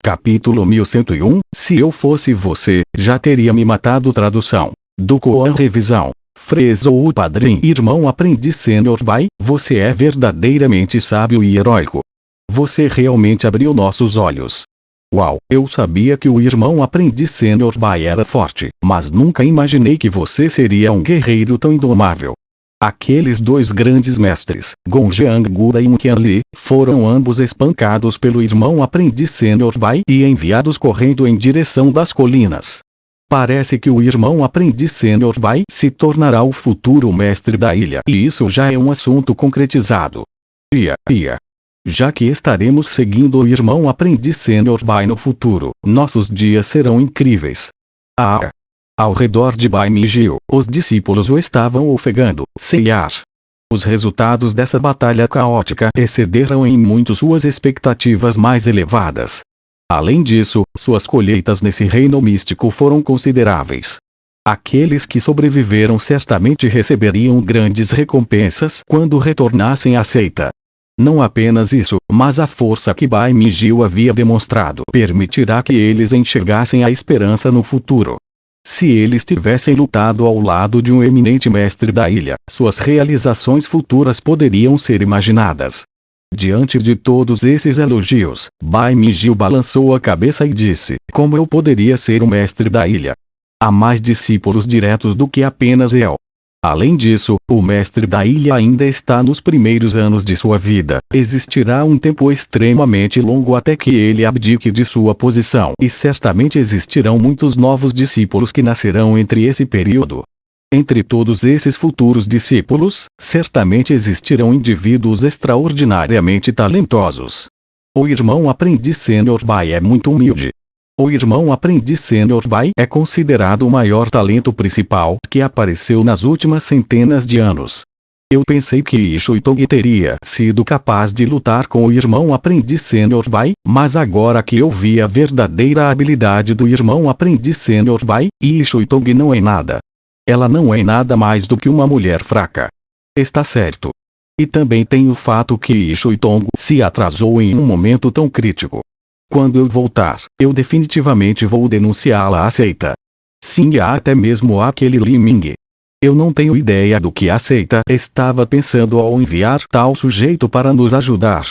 Capítulo 1101. Se eu fosse você, já teria me matado. Tradução do Koan. Revisão. Frezou o padrinho. Irmão aprendiz Sr. Bai, você é verdadeiramente sábio e heróico. Você realmente abriu nossos olhos. Uau, eu sabia que o irmão aprendiz Sr. Bai era forte, mas nunca imaginei que você seria um guerreiro tão indomável. Aqueles dois grandes mestres, Gongjiang Gura e Qianli, foram ambos espancados pelo irmão aprendiz Sr. Bai e enviados correndo em direção das colinas. Parece que o irmão aprendiz Sr. Bai se tornará o futuro mestre da ilha, e isso já é um assunto concretizado. Já que estaremos seguindo o irmão aprendiz Sr. Bai no futuro, nossos dias serão incríveis. Ao redor de Bai Mijio, os discípulos o estavam ofegando, sem ar. Os resultados dessa batalha caótica excederam em muito suas expectativas mais elevadas. Além disso, suas colheitas nesse reino místico foram consideráveis. Aqueles que sobreviveram certamente receberiam grandes recompensas quando retornassem à seita. Não apenas isso, mas a força que Bai Mijio havia demonstrado permitirá que eles enxergassem a esperança no futuro. Se eles tivessem lutado ao lado de um eminente mestre da ilha, suas realizações futuras poderiam ser imaginadas. Diante de todos esses elogios, Bai Mijio balançou a cabeça e disse: como eu poderia ser o mestre da ilha? Há mais discípulos diretos do que apenas eu. Além disso, o mestre da ilha ainda está nos primeiros anos de sua vida. Existirá um tempo extremamente longo até que ele abdique de sua posição, e certamente existirão muitos novos discípulos que nascerão entre esse período. Entre todos esses futuros discípulos, certamente existirão indivíduos extraordinariamente talentosos. O irmão aprendiz Sr. Bai é muito humilde. O irmão aprendiz Sr. Bai é considerado o maior talento principal que apareceu nas últimas centenas de anos. Eu pensei que Ishui Tong teria sido capaz de lutar com o irmão aprendiz Sr. Bai, mas agora que eu vi a verdadeira habilidade do irmão aprendiz Sr. Bai, Ishui Tong não é nada. Ela não é nada mais do que uma mulher fraca. Está certo. E também tem o fato que Ishui Tong se atrasou em um momento tão crítico. Quando eu voltar, eu definitivamente vou denunciá-la à seita. Sim, e até mesmo aquele Li Ming. Eu não tenho ideia do que a seita estava pensando ao enviar tal sujeito para nos ajudar.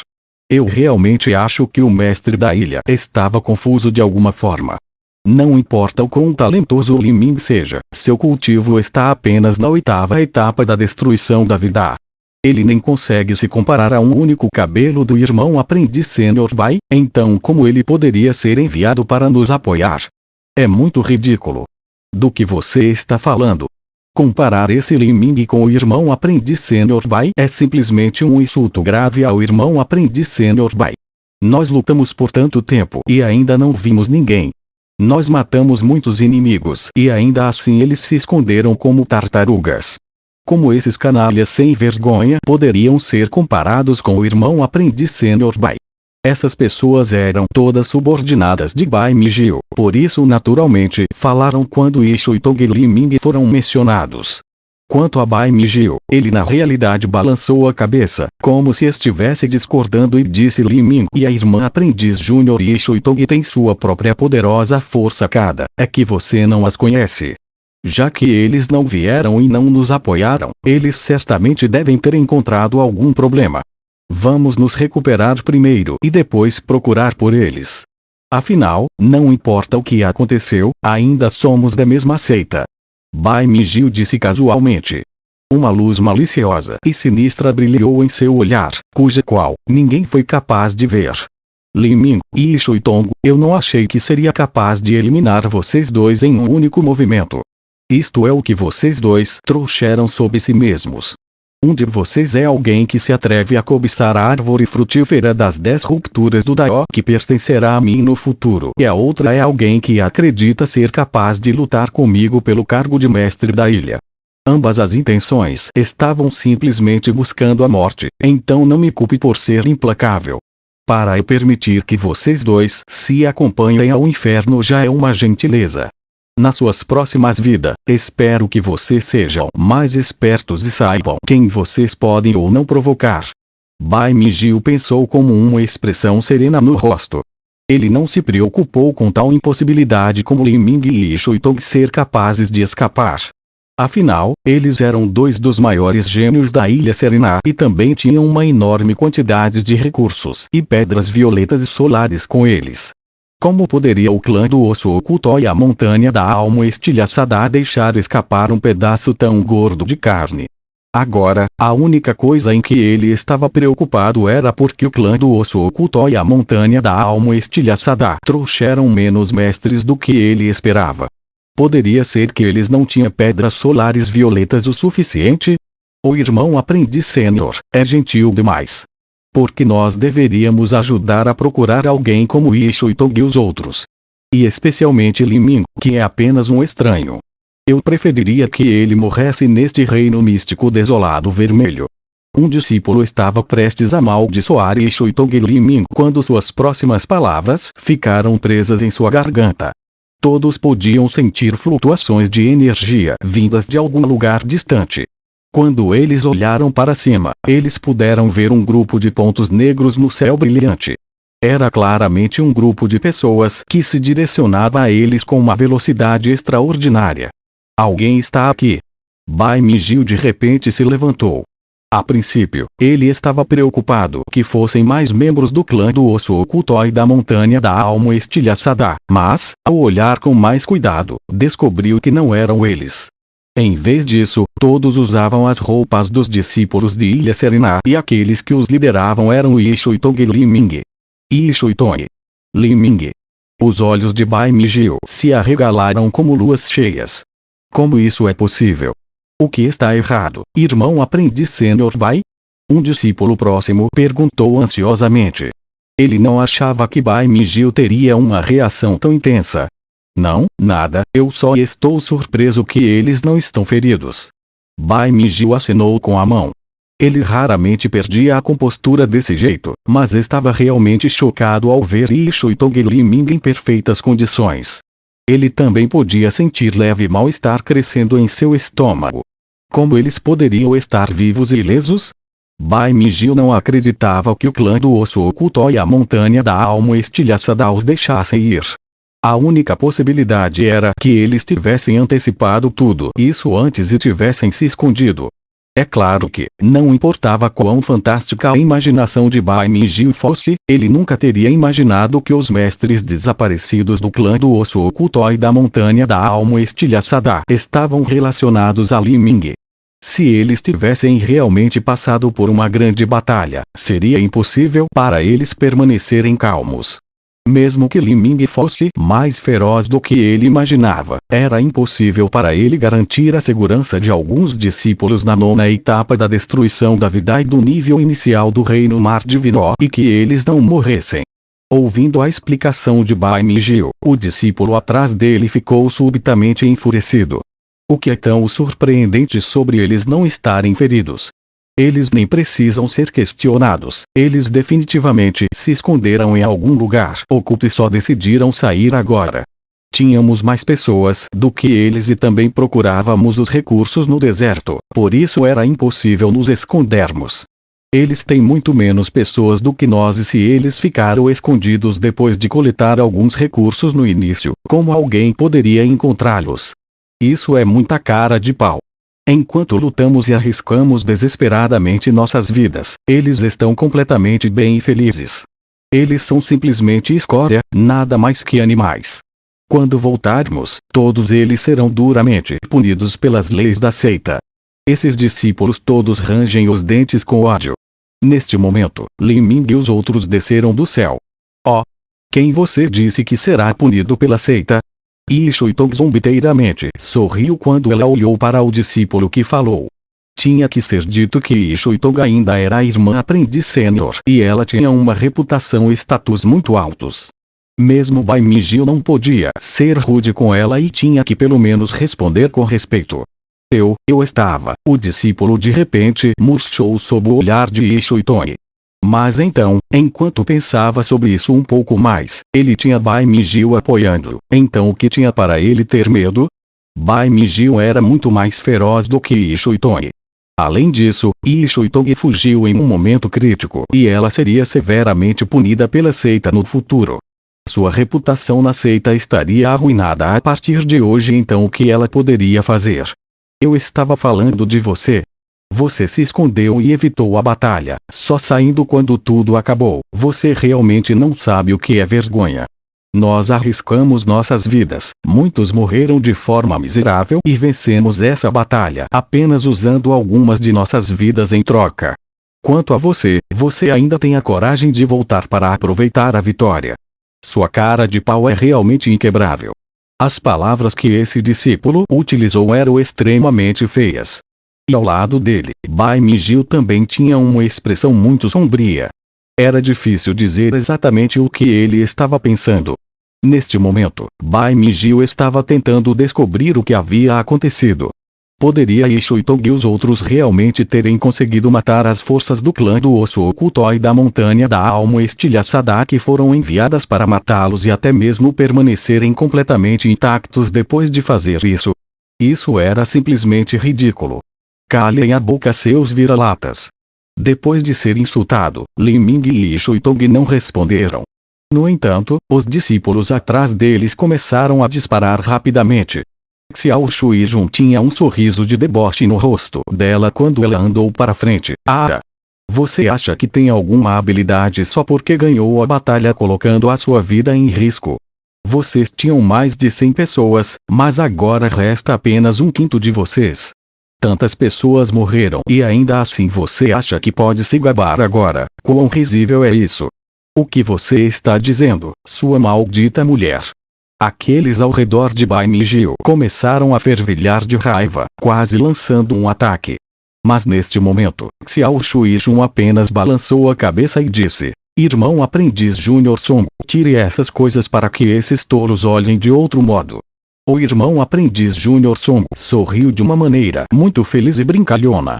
Eu realmente acho que o mestre da ilha estava confuso de alguma forma. Não importa o quão talentoso Li Ming seja, seu cultivo está apenas na 8ª etapa da destruição da vida. Ele nem consegue se comparar a um único cabelo do irmão aprendiz Sr. Bai, então como ele poderia ser enviado para nos apoiar? É muito ridículo. Do que você está falando? Comparar esse Li Ming com o irmão aprendiz Sr. Bai é simplesmente um insulto grave ao irmão aprendiz Sr. Bai. Nós lutamos por tanto tempo e ainda não vimos ninguém. Nós matamos muitos inimigos e ainda assim eles se esconderam como tartarugas. Como esses canalhas sem vergonha poderiam ser comparados com o irmão aprendiz Sr. Bai? Essas pessoas eram todas subordinadas de Bai Mijio, por isso naturalmente falaram quando Ishui Tong e Li Ming foram mencionados. Quanto a Bai Mijio, ele na realidade balançou a cabeça, como se estivesse discordando e disse: Li Ming e a irmã aprendiz Júnior Ishui Tong têm sua própria poderosa força cada, é que você não as conhece. Já que eles não vieram e não nos apoiaram, eles certamente devem ter encontrado algum problema. Vamos nos recuperar primeiro e depois procurar por eles. Afinal, não importa o que aconteceu, ainda somos da mesma seita. Bai Mijio disse casualmente. Uma luz maliciosa e sinistra brilhou em seu olhar, cuja qual ninguém foi capaz de ver. Li Ming e Ishui Tong, eu não achei que seria capaz de eliminar vocês dois em um único movimento. Isto é o que vocês dois trouxeram sobre si mesmos. Um de vocês é alguém que se atreve a cobiçar a árvore frutífera das 10 rupturas do Dao que pertencerá a mim no futuro. E a outra é alguém que acredita ser capaz de lutar comigo pelo cargo de mestre da ilha. Ambas as intenções estavam simplesmente buscando a morte, então não me culpe por ser implacável. Para eu permitir que vocês dois se acompanhem ao inferno já é uma gentileza. Nas suas próximas vidas, espero que vocês sejam mais espertos e saibam quem vocês podem ou não provocar. Bai Mijio pensou com uma expressão serena no rosto. Ele não se preocupou com tal impossibilidade como Lin Ming e Shuitong ser capazes de escapar. Afinal, eles eram dois dos maiores gênios da Ilha Serena e também tinham uma enorme quantidade de recursos e pedras violetas e solares com eles. Como poderia o clã do osso oculto e a montanha da alma estilhaçada deixar escapar um pedaço tão gordo de carne? Agora, a única coisa em que ele estava preocupado era porque o clã do osso oculto e a montanha da alma estilhaçada trouxeram menos mestres do que ele esperava. Poderia ser que eles não tinham pedras solares violetas o suficiente? O irmão aprendiz sênior é gentil demais. Porque nós deveríamos ajudar a procurar alguém como Yi Shuitong e os outros. E especialmente Lin Ming, que é apenas um estranho. Eu preferiria que ele morresse neste reino místico desolado vermelho. Um discípulo estava prestes a amaldiçoar Yi Shuitong e Lin Ming quando suas próximas palavras ficaram presas em sua garganta. Todos podiam sentir flutuações de energia vindas de algum lugar distante. Quando eles olharam para cima, eles puderam ver um grupo de pontos negros no céu brilhante. Era claramente um grupo de pessoas que se direcionava a eles com uma velocidade extraordinária. Alguém está aqui. Bai Mingyu de repente se levantou. A princípio, ele estava preocupado que fossem mais membros do clã do osso oculto e da montanha da alma estilhaçada, mas, ao olhar com mais cuidado, descobriu que não eram eles. Em vez disso, todos usavam as roupas dos discípulos de Ilha Serena e aqueles que os lideravam eram Yi Shuitong e Lin Ming. Yi Shuitong. Lin Ming. Os olhos de Bai Mingyu se arregalaram como luas cheias. Como isso é possível? O que está errado, irmão aprendiz sênior Bai? Um discípulo próximo perguntou ansiosamente. Ele não achava que Bai Mingyu teria uma reação tão intensa. Não, nada, eu só estou surpreso que eles não estão feridos. Bai Mingyu acenou com a mão. Ele raramente perdia a compostura desse jeito, mas estava realmente chocado ao ver Yi Shuitong e Lin Ming em perfeitas condições. Ele também podia sentir leve mal-estar crescendo em seu estômago. Como eles poderiam estar vivos e ilesos? Bai Mingyu não acreditava que o clã do osso oculto e a montanha da alma estilhaçada os deixassem ir. A única possibilidade era que eles tivessem antecipado tudo isso antes e tivessem se escondido. É claro que, não importava quão fantástica a imaginação de Bai Mingyu fosse, ele nunca teria imaginado que os mestres desaparecidos do clã do osso oculto e da montanha da alma estilhaçada estavam relacionados a Lin Ming. Se eles tivessem realmente passado por uma grande batalha, seria impossível para eles permanecerem calmos. Mesmo que Lin Ming fosse mais feroz do que ele imaginava, era impossível para ele garantir a segurança de alguns discípulos na nona etapa da destruição da vida e do nível inicial do Reino Mar Divino e que eles não morressem. Ouvindo a explicação de Bai Mingyu, o discípulo atrás dele ficou subitamente enfurecido. O que é tão surpreendente sobre eles não estarem feridos? Eles nem precisam ser questionados, eles definitivamente se esconderam em algum lugar oculto e só decidiram sair agora. Tínhamos mais pessoas do que eles e também procurávamos os recursos no deserto, por isso era impossível nos escondermos. Eles têm muito menos pessoas do que nós e se eles ficaram escondidos depois de coletar alguns recursos no início, como alguém poderia encontrá-los? Isso é muita cara de pau. Enquanto lutamos e arriscamos desesperadamente nossas vidas, eles estão completamente bem e felizes. Eles são simplesmente escória, nada mais que animais. Quando voltarmos, todos eles serão duramente punidos pelas leis da seita. Esses discípulos todos rangem os dentes com ódio. Neste momento, Lin Ming e os outros desceram do céu. Oh! Quem você disse que será punido pela seita? Yi Shuitong zombeteiramente sorriu quando ela olhou para o discípulo que falou. Tinha que ser dito que Yi Shuitong ainda era a irmã aprendiz sênior e ela tinha uma reputação e status muito altos. Mesmo Bai Mingyu não podia ser rude com ela e tinha que pelo menos responder com respeito. Eu estava. O discípulo de repente murchou sob o olhar de Yi Shuitong. Mas então, enquanto pensava sobre isso um pouco mais, ele tinha Bai Mingyu apoiando. Então o que tinha para ele ter medo? Bai Mingyu era muito mais feroz do que Yi Shuitong. Além disso, Yi Shuitong fugiu em um momento crítico e ela seria severamente punida pela seita no futuro. Sua reputação na seita estaria arruinada a partir de hoje. Então o que ela poderia fazer? Eu estava falando de você. Você se escondeu e evitou a batalha, só saindo quando tudo acabou. Você realmente não sabe o que é vergonha. Nós arriscamos nossas vidas, muitos morreram de forma miserável e vencemos essa batalha apenas usando algumas de nossas vidas em troca. Quanto a você, você ainda tem a coragem de voltar para aproveitar a vitória. Sua cara de pau é realmente inquebrável. As palavras que esse discípulo utilizou eram extremamente feias. E ao lado dele, Bai Mijil também tinha uma expressão muito sombria. Era difícil dizer exatamente o que ele estava pensando. Neste momento, Bai Mijil estava tentando descobrir o que havia acontecido. Poderia Ishuitong e os outros realmente terem conseguido matar as forças do clã do Osso Oculto e da Montanha da Alma Estilhaçada que foram enviadas para matá-los e até mesmo permanecerem completamente intactos depois de fazer isso? Isso era simplesmente ridículo. Calem a boca, seus vira-latas. Depois de ser insultado, Li Ming e Ishuitong não responderam. No entanto, os discípulos atrás deles começaram a disparar rapidamente. Xiao Shuijun tinha um sorriso de deboche no rosto dela quando ela andou para frente. Ah! Você acha que tem alguma habilidade só porque ganhou a batalha colocando a sua vida em risco? Vocês tinham mais de 100 pessoas, mas agora resta apenas um quinto de vocês. Tantas pessoas morreram e ainda assim você acha que pode se gabar agora? Quão risível é isso? O que você está dizendo, sua maldita mulher? Aqueles ao redor de Bai Mijil começaram a fervilhar de raiva, quase lançando um ataque. Mas neste momento, Xiao Shuijun apenas balançou a cabeça e disse: Irmão aprendiz Júnior Song, tire essas coisas para que esses tolos olhem de outro modo. O irmão aprendiz Júnior Song sorriu de uma maneira muito feliz e brincalhona.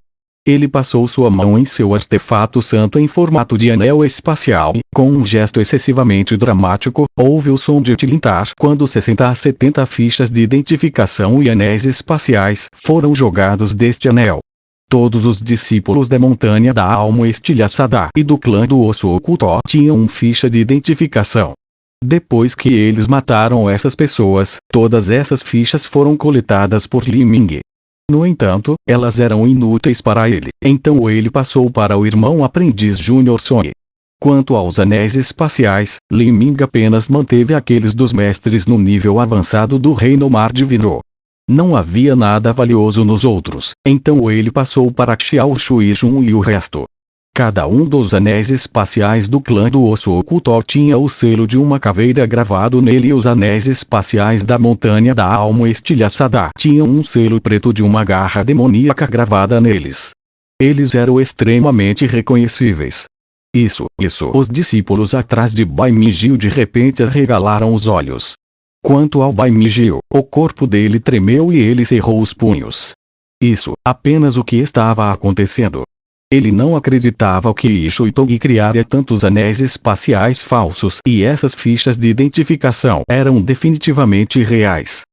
Ele passou sua mão em seu artefato santo em formato de anel espacial e, com um gesto excessivamente dramático, houve o som de tilintar quando 60 a 70 fichas de identificação e anéis espaciais foram jogados deste anel. Todos os discípulos da Montanha da Alma Estilhaçada e do clã do Osso Oculto tinham uma ficha de identificação. Depois que eles mataram essas pessoas, todas essas fichas foram coletadas por Li Ming. No entanto, elas eram inúteis para ele, então ele passou para o irmão aprendiz Júnior Song. Quanto aos anéis espaciais, Li Ming apenas manteve aqueles dos mestres no nível avançado do Reino Mar Divino. Não havia nada valioso nos outros, então ele passou para Xiao Shuijun e o resto. Cada um dos anéis espaciais do clã do Osso Oculto tinha o selo de uma caveira gravado nele e os anéis espaciais da Montanha da Alma Estilhaçada tinham um selo preto de uma garra demoníaca gravada neles. Eles eram extremamente reconhecíveis. Isso, os discípulos atrás de Bai Mijil de repente arregalaram os olhos. Quanto ao Bai Mijil, o corpo dele tremeu e ele cerrou os punhos. Isso, apenas o que estava acontecendo. Ele não acreditava que Ishuitong criara tantos anéis espaciais falsos e essas fichas de identificação eram definitivamente reais.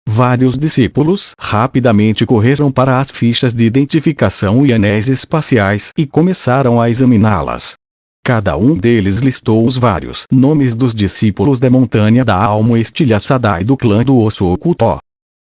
Vários discípulos rapidamente correram para as fichas de identificação e anéis espaciais e começaram a examiná-las. Cada um deles listou os vários nomes dos discípulos da Montanha da Alma Estilhaçada e do clã do Osso Oculto.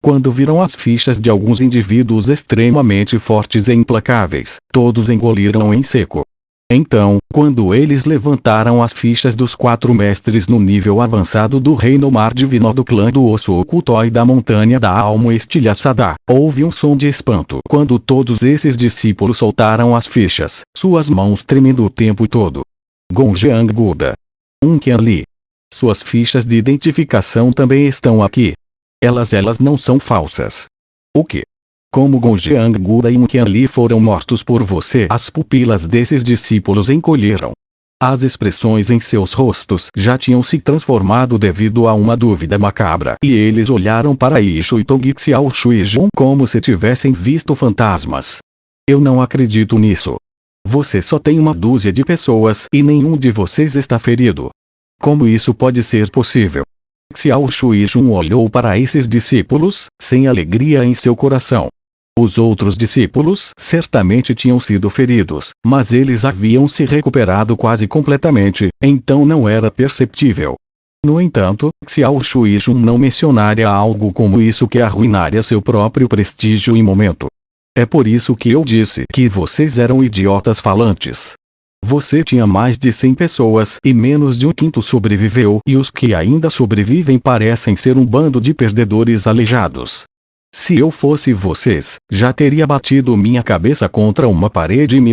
Quando viram as fichas de alguns indivíduos extremamente fortes e implacáveis, todos engoliram em seco. Então, quando eles levantaram as fichas dos 4 mestres no nível avançado do Reino Mar Divino do clã do Osso Oculto e da Montanha da Alma Estilhaçada, houve um som de espanto quando todos esses discípulos soltaram as fichas, suas mãos tremendo o tempo todo. Gongjiang Guda. Qianli. Suas fichas de identificação também estão aqui. Elas não são falsas. O que? Como Gongjiang Guda e Qianli foram mortos por você, as pupilas desses discípulos encolheram. As expressões em seus rostos já tinham se transformado devido a uma dúvida macabra e eles olharam para Ishuitong e Xiao Shuijun como se tivessem visto fantasmas. Eu não acredito nisso. Você só tem uma dúzia de pessoas e nenhum de vocês está ferido. Como isso pode ser possível? Xiao Shuijun olhou para esses discípulos, sem alegria em seu coração. Os outros discípulos certamente tinham sido feridos, mas eles haviam se recuperado quase completamente, então não era perceptível. No entanto, Xiao Shuijun não mencionaria algo como isso que arruinaria seu próprio prestígio em momento. É por isso que eu disse que vocês eram idiotas falantes. Você tinha mais de 100 pessoas e menos de um quinto sobreviveu, e os que ainda sobrevivem parecem ser um bando de perdedores aleijados. Se eu fosse vocês, já teria batido minha cabeça contra uma parede e me